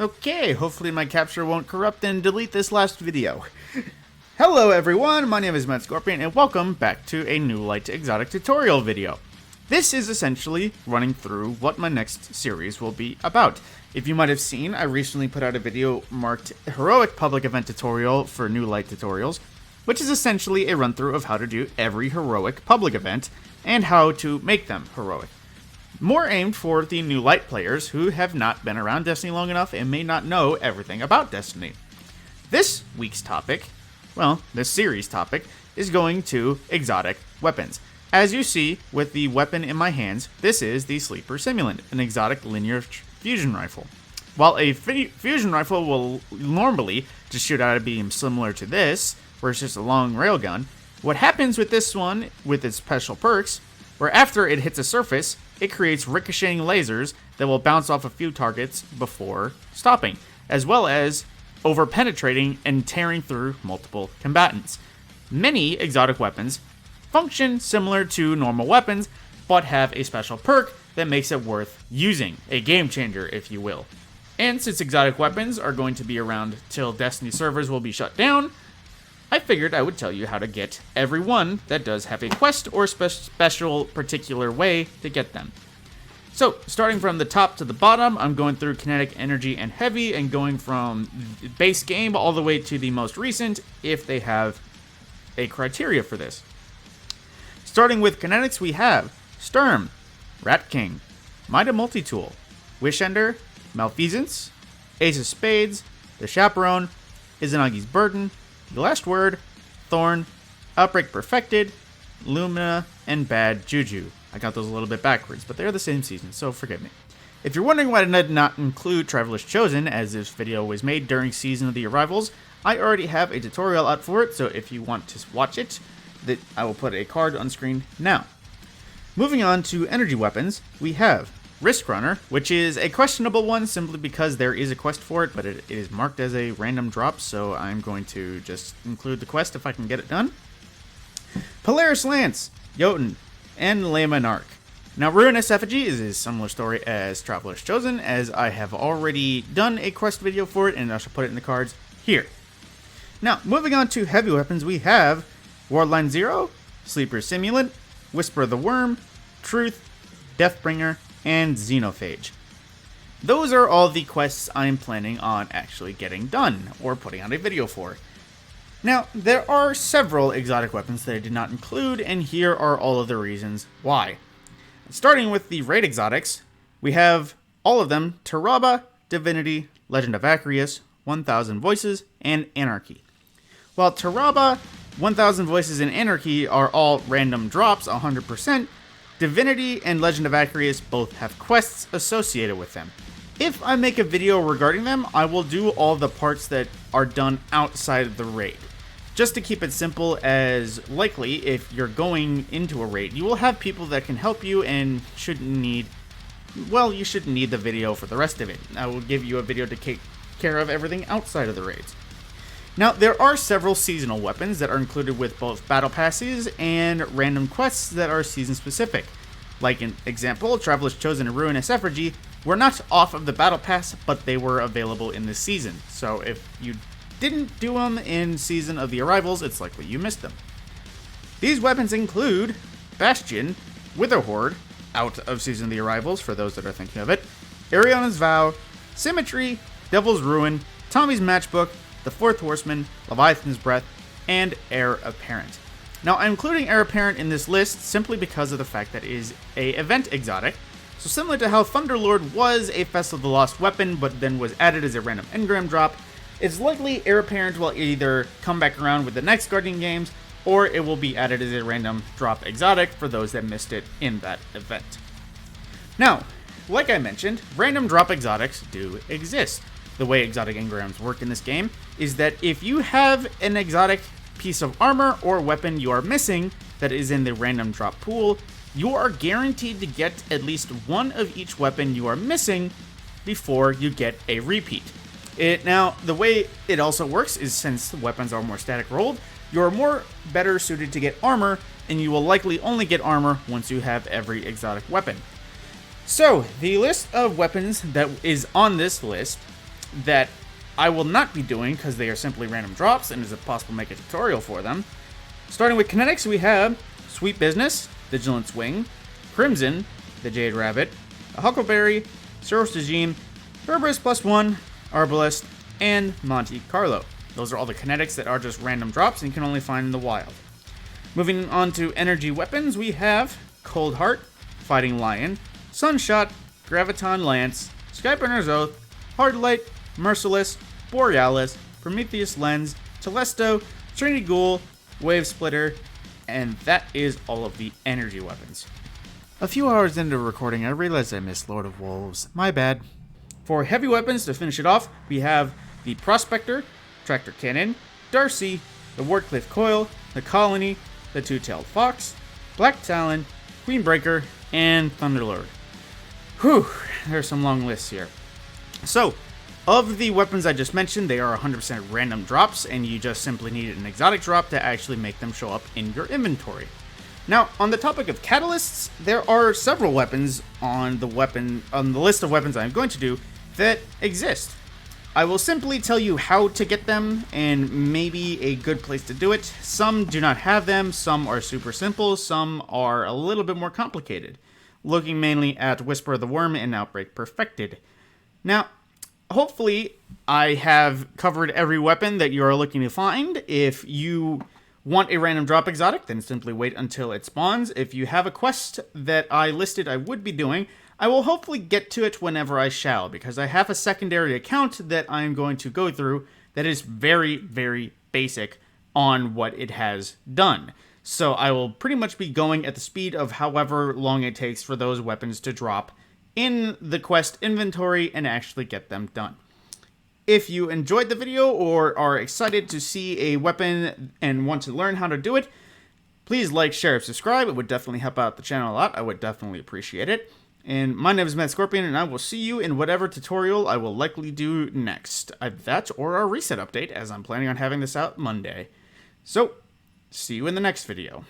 Okay, hopefully my capture won't corrupt and delete this last video. Hello everyone, my name is Matt Scorpion and welcome back to a new Light Exotic tutorial video. This is essentially running through what my next series will be about. If you might have seen, I recently put out a video marked Heroic Public Event Tutorial for New Light Tutorials, which is essentially a run through of how to do every heroic public event and how to make them heroic. More aimed for the new Light players who have not been around Destiny long enough and may not know everything about Destiny. This week's topic, well, this series topic, is going to exotic weapons. As you see with the weapon in my hands, this is the Sleeper Simulant, an exotic linear fusion rifle. While a fusion rifle will normally just shoot out a beam similar to this, where it's just a long railgun, what happens with this one, with its special perks, where after it hits a surface, it creates ricocheting lasers that will bounce off a few targets before stopping, as well as over-penetrating and tearing through multiple combatants. Many exotic weapons function similar to normal weapons, but have a special perk that makes it worth using, a game changer if you will. And since exotic weapons are going to be around till Destiny servers will be shut down, I figured I would tell you how to get every one that does have a quest or special particular way to get them. So, starting from the top to the bottom, I'm going through Kinetic, Energy, and Heavy, and going from base game all the way to the most recent, if they have a criteria for this. Starting with Kinetics, we have Sturm, Rat King, Might of Multitool, Wishender, Malfeasance, Ace of Spades, The Chaperone, Izanagi's Burden, The Last Word, Thorn, Outbreak Perfected, Lumina, and Bad Juju. I got those a little bit backwards, but they're the same season, so forgive me. If you're wondering why I did not include Traveler's Chosen, as this video was made during Season of the Arrivals, I already have a tutorial out for it, so if you want to watch it, I will put a card on screen now. Moving on to energy weapons, we have Risk Runner, which is a questionable one simply because there is a quest for it, but it is marked as a random drop, so I'm going to just include the quest if I can get it done. Polaris Lance, Jotun, and Lemonarch. Now, Ruinous Effigy is a similar story as Traveler's Chosen, as I have already done a quest video for it, and I shall put it in the cards here. Now, moving on to heavy weapons, we have Wardline Zero, Sleeper Simulant, Whisper the Worm, Truth, Deathbringer, and Xenophage. Those are all the quests I'm planning on actually getting done, or putting out a video for. Now, there are several exotic weapons that I did not include, and here are all of the reasons why. Starting with the raid exotics, we have all of them: Taraba, Divinity, Legend of Acreus, 1000 Voices, and Anarchy. While Taraba, 1000 Voices, and Anarchy are all random drops, 100%, Divinity and Legend of Acreus both have quests associated with them. If I make a video regarding them, I will do all the parts that are done outside of the raid. Just to keep it simple, as likely if you're going into a raid, you will have people that can help you and you shouldn't need the video for the rest of it. I will give you a video to take care of everything outside of the raids. Now, there are several seasonal weapons that are included with both battle passes and random quests that are season specific. Like an example, Traveler's Chosen and Ruinous Effigy were not off of the battle pass, but they were available in this season. So if you didn't do them in Season of the Arrivals, it's likely you missed them. These weapons include Bastion, Witherhoard, out of Season of the Arrivals for those that are thinking of it, Ariana's Vow, Symmetry, Devil's Ruin, Tommy's Matchbook, the Fourth Horseman, Leviathan's Breath, and Heir Apparent. Now, I'm including Heir Apparent in this list simply because of the fact that it is a event exotic. So similar to how Thunderlord was a Festival of the Lost Weapon, but then was added as a random engram drop, it's likely Heir Apparent will either come back around with the next Guardian games, or it will be added as a random drop exotic for those that missed it in that event. Now, like I mentioned, random drop exotics do exist. The way exotic engrams work in this game is that if you have an exotic piece of armor or weapon you are missing that is in the random drop pool, you are guaranteed to get at least one of each weapon you are missing before you get a repeat. Now, the way it also works is since the weapons are more static rolled, you're more better suited to get armor, and you will likely only get armor once you have every exotic weapon. So, the list of weapons that is on this list that I will not be doing because they are simply random drops and is it possible to make a tutorial for them. Starting with Kinetics, we have Sweet Business, Vigilance Wing, Crimson, the Jade Rabbit, a Huckleberry, Ceros Regime, Herberus +1, Arbalest, and Monte Carlo. Those are all the Kinetics that are just random drops and you can only find in the wild. Moving on to energy weapons, we have Cold Heart, Fighting Lion, Sunshot, Graviton Lance, Skyburner's Oath, Hardlight, Merciless, Borealis, Prometheus Lens, Telesto, Trinity Ghoul, Wave Splitter, and that is all of the energy weapons. A few hours into recording, I realized I missed Lord of Wolves. My bad. For heavy weapons, to finish it off, we have the Prospector, Tractor Cannon, Darcy, the Wardcliffe Coil, the Colony, the Two-Tailed Fox, Black Talon, Queenbreaker, and Thunderlord. Whew, there's some long lists here. So, of the weapons I just mentioned, they are 100% random drops, and you just simply need an exotic drop to actually make them show up in your inventory. Now, on the topic of catalysts, there are several weapons on the list of weapons I'm going to do that exist. I will simply tell you how to get them and maybe a good place to do it. Some do not have them, some are super simple, some are a little bit more complicated. Looking mainly at Whisper of the Worm and Outbreak Perfected. Now, hopefully I have covered every weapon that you are looking to find. If you want a random drop exotic, then simply wait until it spawns. If you have a quest that I listed I would be doing, I will hopefully get to it whenever I shall, because I have a secondary account that I'm going to go through that is very, very basic on what it has done. So I will pretty much be going at the speed of however long it takes for those weapons to drop in the quest inventory and actually get them done. If you enjoyed the video or are excited to see a weapon and want to learn how to do it, please like, share, subscribe. It would definitely help out the channel a lot. I would definitely appreciate it. And my name is Matt Scorpion, and I will see you in whatever tutorial I will likely do next. That or a reset update, as I'm planning on having this out Monday. So, see you in the next video.